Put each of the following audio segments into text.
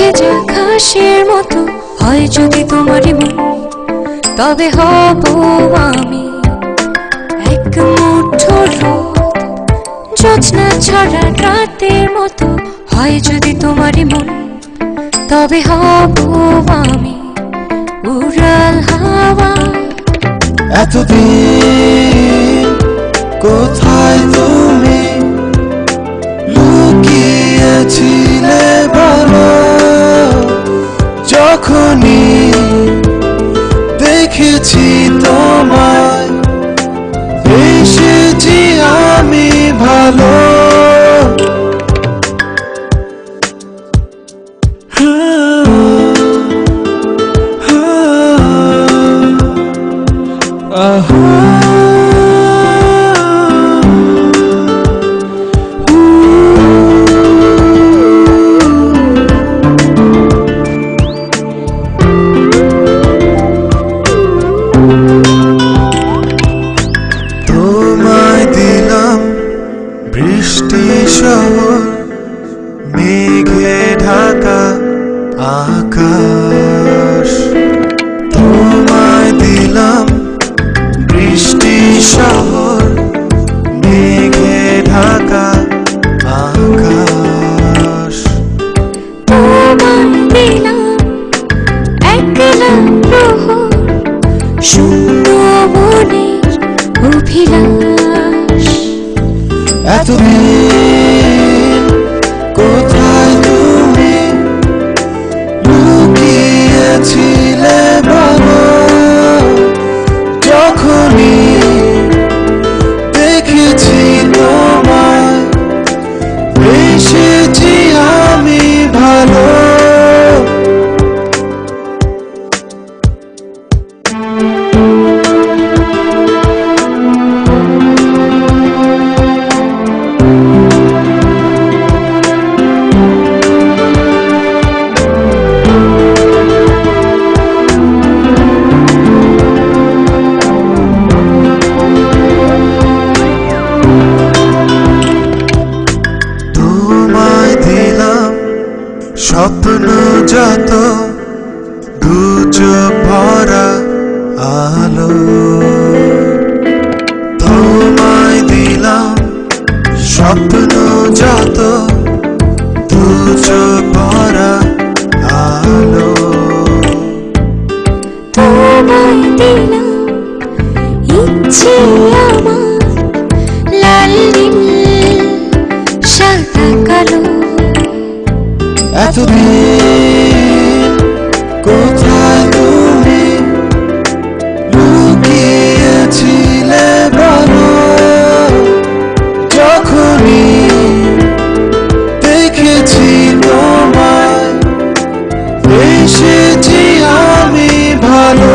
ভেজা ঘাসের মতো হয় যদি তোমারই মন, তবে হব আমি এক মুঠো রোদ। জোছনা ছড়া রাতের মতো হয় যদি তোমারই মন, তবে হব আমি উড়াল হাওয়া। এতদিন কোথায় তুমি লুকিয়েছিলে বলো, যখনই দেখেছি তোমায় এসেছি আমি ভালো। তোমায় দিলাম বৃষ্টি শহর, মেঘে ঢাকা আকাশ। তোমায় দিলাম বৃষ্টি শহর, মেঘে ঢাকা আকাশ। তোমায় দিলাম একলা প্রহর, শূন্য মনের অভিলাষ। এতদিন কোথায় তুমি লুকিয়েছিলে বলো, যখনই দেখেছি তোমায় এসেছি আমি ভালো। স্বপ্ন যত দু চোখ ভরা আলো, তোমায় দিলাম স্বপ্ন যত দু চোখ ভরা আলো। তোমায় দিলাম ইচ্ছে আমার লাল নীল সাদা কালো। এতদিন কোথায় তুমি লুকিয়েছিলে বলো, যখনই দেখেছি তোমায় এসেছি আমি ভালো।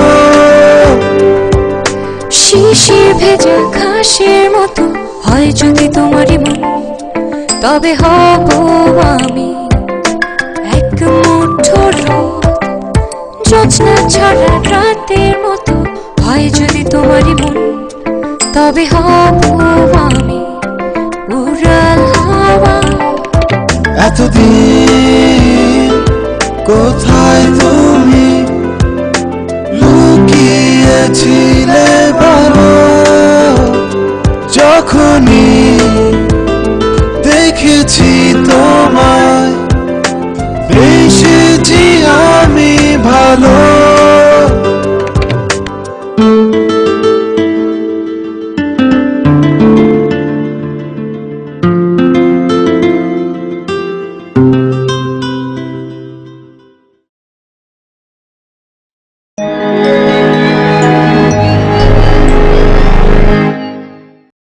শিশির ভেজা ঘাসের মতো হয় যদি তোমারই মন, তবে হব আমি এক মুঠো রোদ। জোছনা ছড়া রাতের মতো হয় যদি তোমারই মন, তবে হব আমি উড়াল হাওয়া। এতদিন কোথায় তুমি লুকিয়েছিলে বলো, যখনই দেখেছি তোমায় এসেছি আমি ভালো।